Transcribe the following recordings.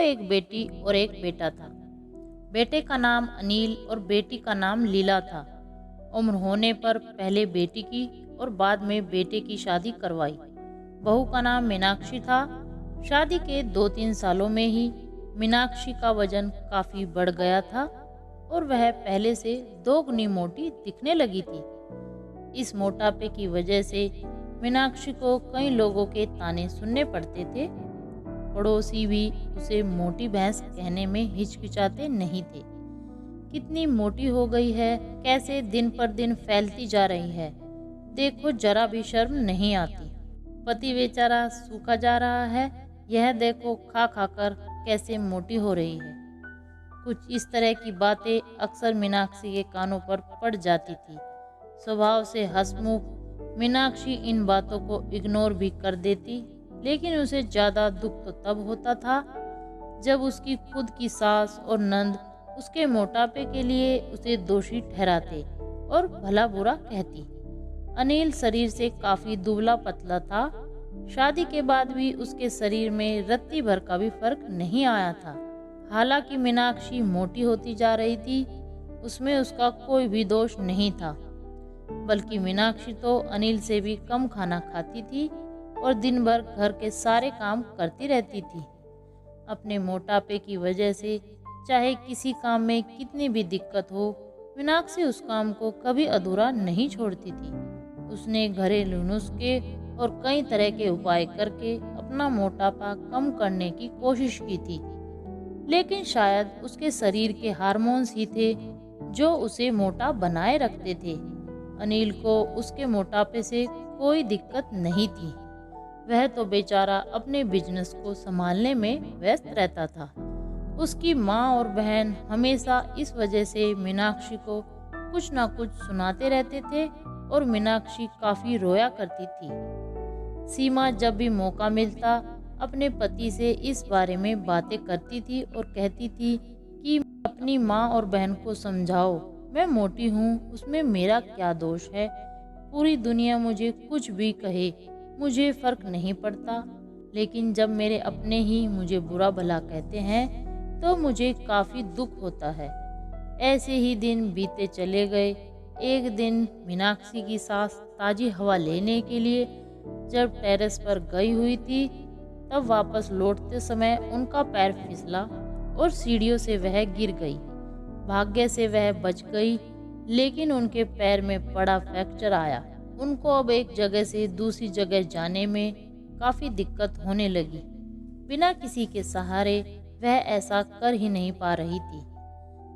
एक बेटी और एक बेटा था। बेटे का नाम अनिल और बेटी का नाम लीला था। उम्र होने पर पहले बेटी की और बाद में बेटे की शादी करवाई। बहू का नाम मीनाक्षी था। शादी के 2-3 सालों में ही मीनाक्षी का वजन काफी बढ़ गया था और वह पहले से दोगुनी मोटी दिखने लगी थी। इस मोटापे की वजह से मीनाक्षी को कई लोगों के ताने सुनने पड़ते थे। पड़ोसी भी उसे मोटी भैंस कहने में हिचकिचाते नहीं थे। कितनी मोटी हो गई है, कैसे दिन पर दिन फैलती जा रही है, देखो जरा भी शर्म नहीं आती। पति बेचारा सूखा जा रहा है, यह देखो खा खा कर कैसे मोटी हो रही है। कुछ इस तरह की बातें अक्सर मीनाक्षी के कानों पर पड़ जाती थी। स्वभाव से हंसमुख मीनाक्षी इन बातों को इग्नोर भी कर देती, लेकिन उसे ज्यादा दुख तो तब होता था जब उसकी खुद की सास और नंद उसके मोटापे के लिए उसे दोषी ठहराते और भला बुरा कहती। अनिल शरीर से काफी दुबला पतला था। शादी के बाद भी उसके शरीर में रत्ती भर का भी फर्क नहीं आया था। हालांकि मीनाक्षी मोटी होती जा रही थी, उसमें उसका कोई भी दोष नहीं था, बल्कि मीनाक्षी तो अनिल से भी कम खाना खाती थी और दिन भर घर के सारे काम करती रहती थी। अपने मोटापे की वजह से चाहे किसी काम में कितनी भी दिक्कत हो, मीनाक्षी उस काम को कभी अधूरा नहीं छोड़ती थी। उसने घरेलू नुस्खे और कई तरह के उपाय करके अपना मोटापा कम करने की कोशिश की थी, लेकिन शायद उसके शरीर के हार्मोन्स ही थे जो उसे मोटा बनाए रखते थे। अनिल को उसके मोटापे से कोई दिक्कत नहीं थी। वह तो बेचारा अपने बिजनेस को संभालने में व्यस्त रहता था। उसकी माँ और बहन हमेशा इस वजह से मीनाक्षी को कुछ ना कुछ सुनाते रहते थे और मीनाक्षी काफी रोया करती थी। सीमा जब भी मौका मिलता अपने पति से इस बारे में बातें करती थी और कहती थी कि अपनी माँ और बहन को समझाओ, मैं मोटी हूँ, उसमें मेरा क्या दोष है। पूरी दुनिया मुझे कुछ भी कहे, मुझे फर्क नहीं पड़ता, लेकिन जब मेरे अपने ही मुझे बुरा भला कहते हैं तो मुझे काफी दुख होता है। ऐसे ही दिन बीते चले गए। एक दिन मीनाक्षी की सास ताजी हवा लेने के लिए जब टेरेस पर गई हुई थी, तब वापस लौटते समय उनका पैर फिसला और सीढ़ियों से वह गिर गई। भाग्य से वह बच गई, लेकिन उनके पैर में बड़ा फ्रैक्चर आया। उनको अब एक जगह से दूसरी जगह जाने में काफी दिक्कत होने लगी। बिना किसी के सहारे वह ऐसा कर ही नहीं पा रही थी।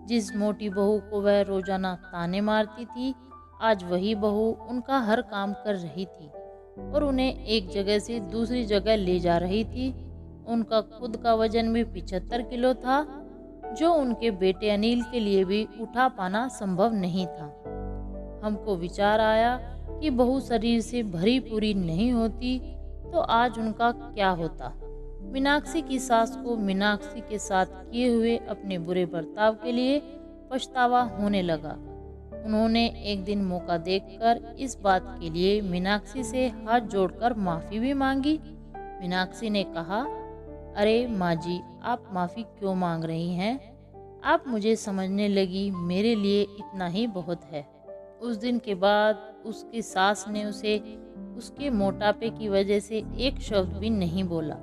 जिस मोटी बहू को वह रोजाना ताने मारती थी, आज वही बहू उनका हर काम कर रही थी और उन्हें एक जगह से दूसरी जगह ले जा रही थी। उनका खुद का वजन भी 75 किलो था, जो उनके बेटे अनिल के लिए भी उठा पाना संभव नहीं था। हमको विचार आया कि बहू शरीर से भरी पूरी नहीं होती तो आज उनका क्या होता। मीनाक्षी की सास को मीनाक्षी के साथ किए हुए अपने बुरे बर्ताव के लिए पछतावा होने लगा। उन्होंने एक दिन मौका देखकर इस बात के लिए मीनाक्षी से हाथ जोड़कर माफी भी मांगी। मीनाक्षी ने कहा, अरे माँ जी, आप माफी क्यों मांग रही हैं? आप मुझे समझने लगी, मेरे लिए इतना ही बहुत है। उस दिन के बाद उसकी सास ने उसे उसके मोटापे की वजह से एक शब्द भी नहीं बोला,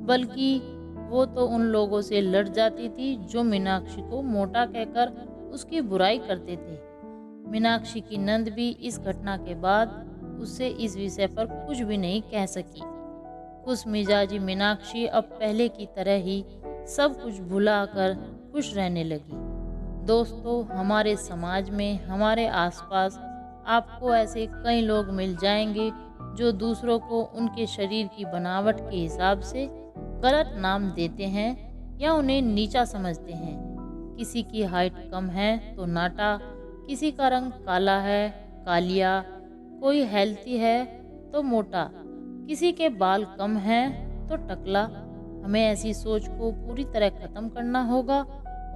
बल्कि वो तो उन लोगों से लड़ जाती थी जो मीनाक्षी को मोटा कहकर उसकी बुराई करते थे। मीनाक्षी की नंद भी इस घटना के बाद उससे इस विषय पर कुछ भी नहीं कह सकी। खुश मिजाजी मीनाक्षी अब पहले की तरह ही सब कुछ भुलाकर खुश रहने लगी। दोस्तों, हमारे समाज में, हमारे आसपास आपको ऐसे कई लोग मिल जाएंगे जो दूसरों को उनके शरीर की बनावट के हिसाब से गलत नाम देते हैं या उन्हें नीचा समझते हैं। किसी की हाइट कम है तो नाटा, किसी का रंग काला है, कालिया, कोई हेल्थी है तो मोटा, किसी के बाल कम हैं तो टकला। हमें ऐसी सोच को पूरी तरह खत्म करना होगा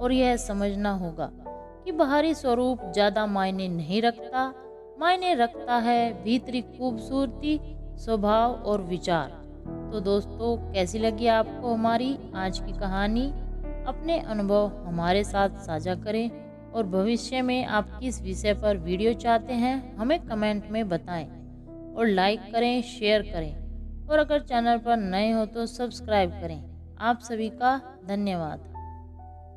और यह समझना होगा कि बाहरी स्वरूप ज्यादा मायने नहीं रखता। मायने रखता है भीतरी खूबसूरती, स्वभाव और विचार। तो दोस्तों, कैसी लगी आपको हमारी आज की कहानी? अपने अनुभव हमारे साथ साझा करें और भविष्य में आप किस विषय पर वीडियो चाहते हैं हमें कमेंट में बताएं और लाइक करें, शेयर करें और अगर चैनल पर नए हो तो सब्सक्राइब करें। आप सभी का धन्यवाद।